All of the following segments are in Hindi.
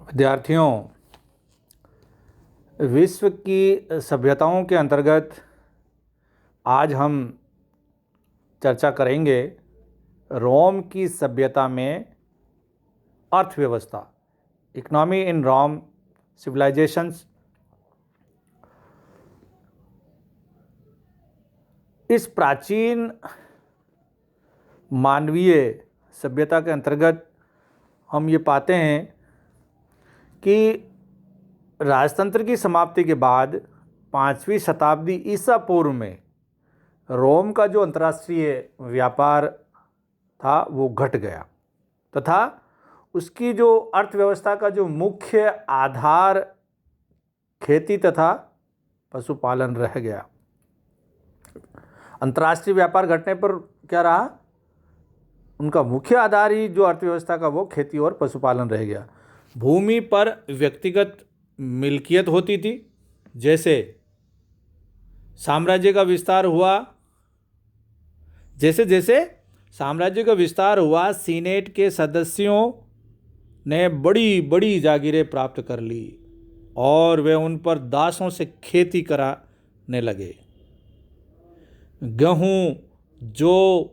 विद्यार्थियों, विश्व की सभ्यताओं के अंतर्गत आज हम चर्चा करेंगे रोम की सभ्यता में अर्थव्यवस्था, इकोनॉमी इन रोम सिविलाइजेशंस। इस प्राचीन मानवीय सभ्यता के अंतर्गत हम ये पाते हैं कि राजतंत्र की समाप्ति के बाद 5वीं शताब्दी ईसा पूर्व में रोम का जो अंतर्राष्ट्रीय व्यापार था वो घट गया तथा उसकी जो अर्थव्यवस्था का जो मुख्य आधार खेती तथा पशुपालन रह गया। अंतर्राष्ट्रीय व्यापार घटने पर क्या रहा, उनका मुख्य आधार ही जो अर्थव्यवस्था का वो खेती और पशुपालन रह गया। भूमि पर व्यक्तिगत मिल्कियत होती थी। जैसे साम्राज्य का विस्तार हुआ, जैसे जैसे साम्राज्य का विस्तार हुआ, सीनेट के सदस्यों ने बड़ी बड़ी जागीरें प्राप्त कर ली और वे उन पर दासों से खेती कराने लगे। गेहूँ, जौ,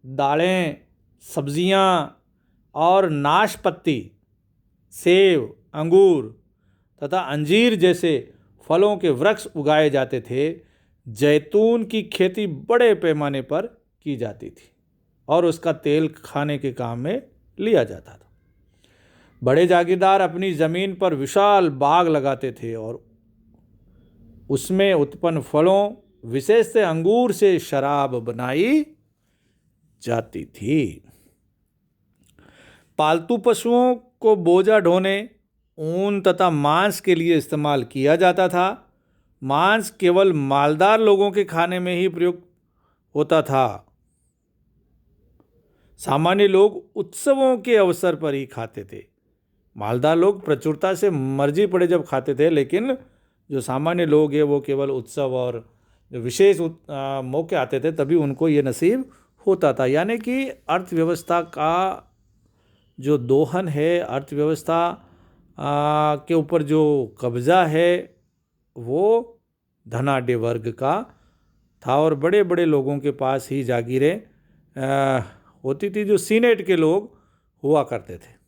दालें, सब्जियाँ और नाशपाती, सेब, अंगूर तथा अंजीर जैसे फलों के वृक्ष उगाए जाते थे। जैतून की खेती बड़े पैमाने पर की जाती थी और उसका तेल खाने के काम में लिया जाता था। बड़े जागीरदार अपनी ज़मीन पर विशाल बाग लगाते थे और उसमें उत्पन्न फलों, विशेष से अंगूर से शराब बनाई जाती थी। पालतू पशुओं को बोझा ढोने, ऊन तथा मांस के लिए इस्तेमाल किया जाता था। मांस केवल मालदार लोगों के खाने में ही प्रयुक्त होता था। सामान्य लोग उत्सवों के अवसर पर ही खाते थे। मालदार लोग प्रचुरता से मर्जी पड़े जब खाते थे, लेकिन जो सामान्य लोग हैं वो केवल उत्सव और जो विशेष मौके आते थे तभी उनको ये नसीब होता था। यानी कि अर्थव्यवस्था का जो दोहन है, अर्थव्यवस्था के ऊपर जो कब्जा है वो धनाढ्य वर्ग का था और बड़े बड़े लोगों के पास ही जागीरें होती थी, जो सीनेट के लोग हुआ करते थे।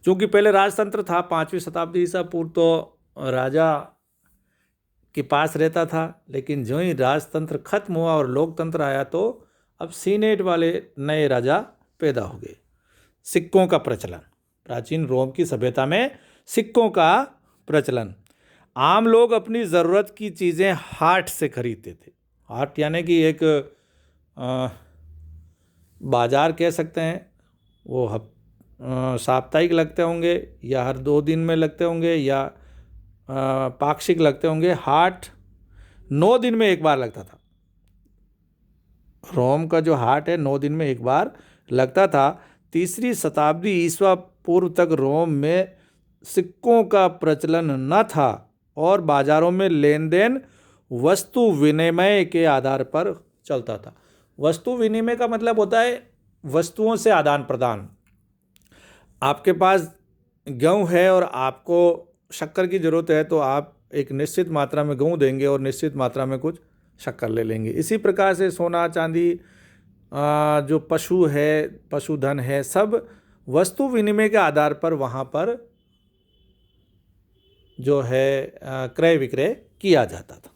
क्योंकि पहले राजतंत्र था, 5वीं शताब्दी ईसा पूर्व तो राजा के पास रहता था, लेकिन जो ही राजतंत्र खत्म हुआ और लोकतंत्र आया तो अब सीनेट वाले नए राजा पैदा हो गए। सिक्कों का प्रचलन, प्राचीन रोम की सभ्यता में सिक्कों का प्रचलन। आम लोग अपनी ज़रूरत की चीज़ें हाट से खरीदते थे। हाट यानी कि एक बाज़ार कह सकते हैं। वो साप्ताहिक लगते होंगे या हर 2 दिन में लगते होंगे या पाक्षिक लगते होंगे। हाट 9 दिन में एक बार लगता था। रोम का जो हाट है 9 दिन में एक बार लगता था। 3री शताब्दी ईसा पूर्व तक रोम में सिक्कों का प्रचलन न था और बाजारों में लेन देन वस्तु विनिमय के आधार पर चलता था। वस्तु विनिमय का मतलब होता है वस्तुओं से आदान प्रदान। आपके पास गेहूँ है और आपको शक्कर की ज़रूरत है तो आप एक निश्चित मात्रा में गेहूँ देंगे और निश्चित मात्रा में कुछ शक्कर ले लेंगे। इसी प्रकार से सोना चांदी, जो पशु है, पशुधन है, सब वस्तु विनिमय के आधार पर वहाँ पर जो है क्रय विक्रय किया जाता था।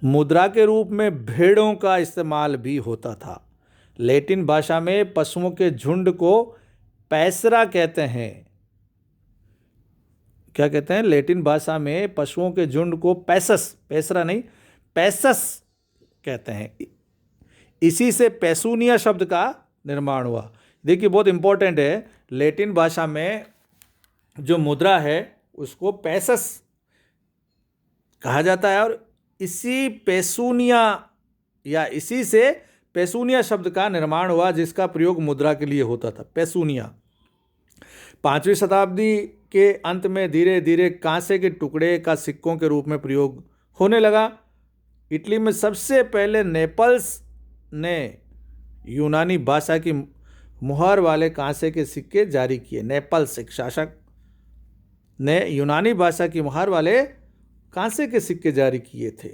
मुद्रा के रूप में भेड़ों का इस्तेमाल भी होता था। लैटिन भाषा में पशुओं के झुंड को पैसरा कहते हैं। क्या कहते हैं? लैटिन भाषा में पशुओं के झुंड को पैसस, पैसरा नहीं, पैसस कहते हैं। इसी से पैसूनिया शब्द का निर्माण हुआ। देखिए बहुत इंपॉर्टेंट है, लैटिन भाषा में जो मुद्रा है उसको पैसस कहा जाता है और इसी पैसूनिया या इसी से पैसूनिया शब्द का निर्माण हुआ जिसका प्रयोग मुद्रा के लिए होता था। पैसूनिया 5वीं शताब्दी के अंत में धीरे धीरे कांसे के टुकड़े का सिक्कों के रूप में प्रयोग होने लगा। इटली में सबसे पहले नेपल्स ने यूनानी भाषा की मुहर वाले कांसे के सिक्के जारी किए। नैपल्सिक शासक ने यूनानी भाषा की मुहर वाले कांसे के सिक्के जारी किए थे।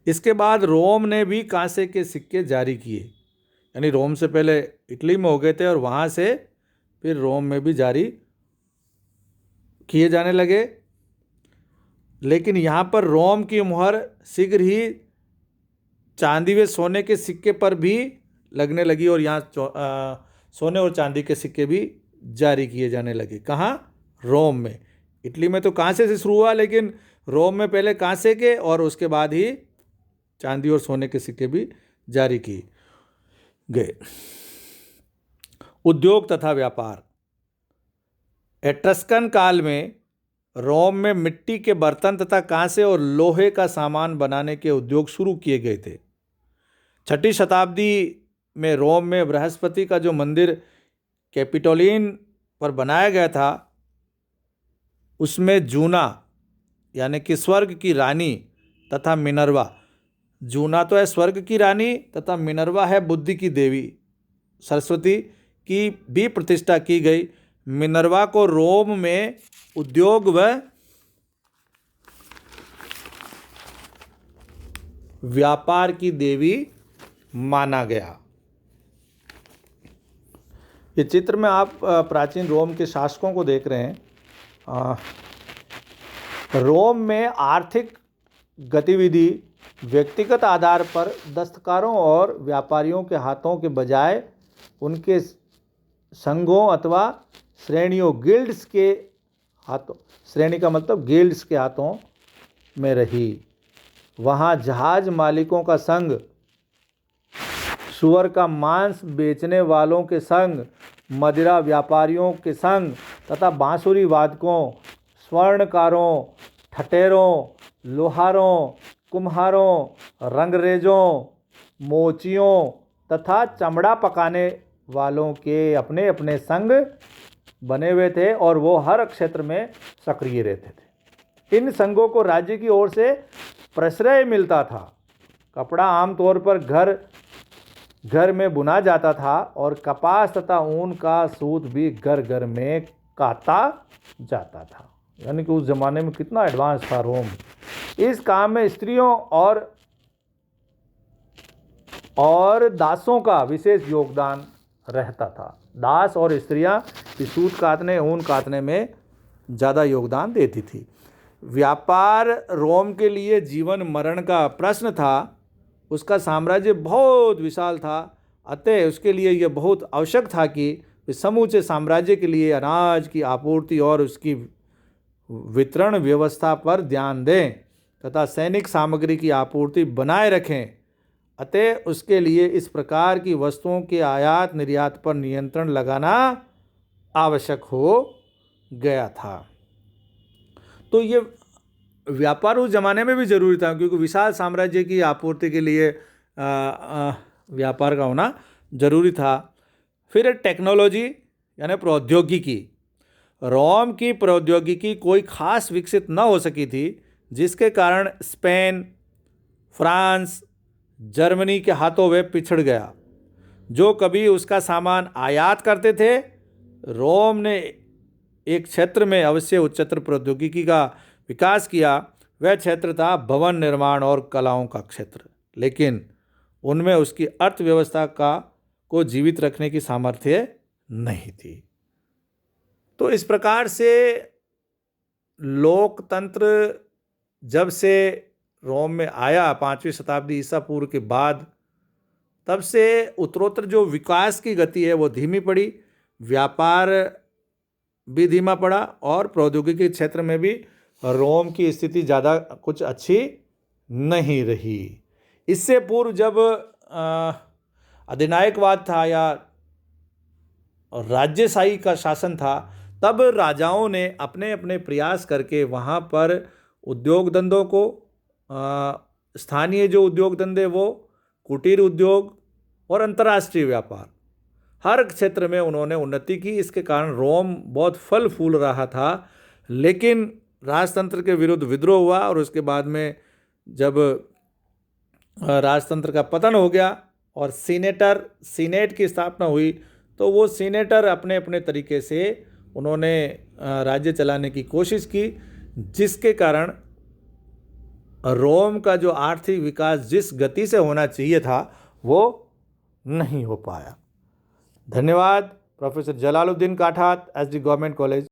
इसके बाद रोम ने भी कांसे के सिक्के जारी किए, यानी रोम से पहले इटली में हो गए थे और वहाँ से फिर रोम में भी जारी किए जाने लगे। लेकिन यहाँ पर रोम की मुहर शीघ्र ही चांदी व सोने के सिक्के पर भी लगने लगी और यहाँ सोने और चांदी के सिक्के भी जारी किए जाने लगे। कहाँ? रोम में। इटली में तो कांसे से शुरू हुआ, लेकिन रोम में पहले कांसे के और उसके बाद ही चांदी और सोने के सिक्के भी जारी किए गए। उद्योग तथा व्यापार। एट्रस्कन काल में रोम में मिट्टी के बर्तन तथा कांसे और लोहे का सामान बनाने के उद्योग शुरू किए गए थे। 6ठी शताब्दी में रोम में बृहस्पति का जो मंदिर कैपिटोलिन पर बनाया गया था, उसमें जूना यानी कि स्वर्ग की रानी तथा मिनर्वा, जूना तो है स्वर्ग की रानी तथा मिनर्वा है बुद्धि की देवी सरस्वती की भी प्रतिष्ठा की गई। मिनर्वा को रोम में उद्योग व व्यापार की देवी माना गया। ये चित्र में आप प्राचीन रोम के शासकों को देख रहे हैं। रोम में आर्थिक गतिविधि व्यक्तिगत आधार पर दस्तकारों और व्यापारियों के हाथों के बजाय उनके संघों अथवा श्रेणियों गिल्ड्स के हाथों, श्रेणी का मतलब गिल्ड्स के हाथों में रही। वहाँ जहाज मालिकों का संघ, सुअर का मांस बेचने वालों के संघ, मदिरा व्यापारियों के संघ तथा बांसुरी वादकों, स्वर्णकारों, ठटेरों, लोहारों, कुम्हारों, रंगरेजों, मोचियों तथा चमड़ा पकाने वालों के अपने अपने संघ बने हुए थे और वो हर क्षेत्र में सक्रिय रहते थे। इन संघों को राज्य की ओर से प्रश्रय मिलता था। कपड़ा आमतौर पर घर में बुना जाता था और कपास तथा ऊन का सूत भी घर घर में काता जाता था। यानी कि उस जमाने में कितना एडवांस था रोम। इस काम में स्त्रियों और दासों का विशेष योगदान रहता था। दास और स्त्रियां सूत काटने, ऊन काटने में ज़्यादा योगदान देती थी। व्यापार रोम के लिए जीवन मरण का प्रश्न था। उसका साम्राज्य बहुत विशाल था, अतः उसके लिए यह बहुत आवश्यक था कि वे समूचे साम्राज्य के लिए अनाज की आपूर्ति और उसकी वितरण व्यवस्था पर ध्यान दें तथा सैनिक सामग्री की आपूर्ति बनाए रखें। अतः उसके लिए इस प्रकार की वस्तुओं के आयात निर्यात पर नियंत्रण लगाना आवश्यक हो गया था। तो ये व्यापार उस ज़माने में भी ज़रूरी था, क्योंकि विशाल साम्राज्य की आपूर्ति के लिए व्यापार का होना ज़रूरी था। फिर टेक्नोलॉजी यानी प्रौद्योगिकी। रोम की प्रौद्योगिकी कोई खास विकसित न हो सकी थी, जिसके कारण स्पेन, फ्रांस, जर्मनी के हाथों वे पिछड़ गया। जो कभी उसका सामान आयात करते थे, रोम ने एक क्षेत्र में अवश्य उच्चतर प्रौद्योगिकी का विकास किया। वह क्षेत्र था भवन निर्माण और कलाओं का क्षेत्र, लेकिन उनमें उसकी अर्थव्यवस्था को जीवित रखने की सामर्थ्य नहीं थी। तो इस प्रकार से लोकतंत्र जब से रोम में आया 5वीं शताब्दी ईसा पूर्व के बाद, तब से उत्तरोत्तर जो विकास की गति है वो धीमी पड़ी, व्यापार भी धीमा पड़ा और प्रौद्योगिकी क्षेत्र में भी रोम की स्थिति ज़्यादा कुछ अच्छी नहीं रही। इससे पूर्व जब अधिनायकवाद था या राज्यशाही का शासन था, तब राजाओं ने अपने अपने प्रयास करके वहाँ पर उद्योग धंधों को, स्थानीय जो उद्योग धंधे वो कुटीर उद्योग और अंतर्राष्ट्रीय व्यापार, हर क्षेत्र में उन्होंने उन्नति की। इसके कारण रोम बहुत फल फूल रहा था। लेकिन राजतंत्र के विरुद्ध विद्रोह हुआ और उसके बाद में जब राजतंत्र का पतन हो गया और सीनेट की स्थापना हुई, तो वो सीनेटर अपने अपने तरीके से उन्होंने राज्य चलाने की कोशिश की, जिसके कारण रोम का जो आर्थिक विकास जिस गति से होना चाहिए था वो नहीं हो पाया। धन्यवाद। Professor Jalaluddin Kathat, SD government college.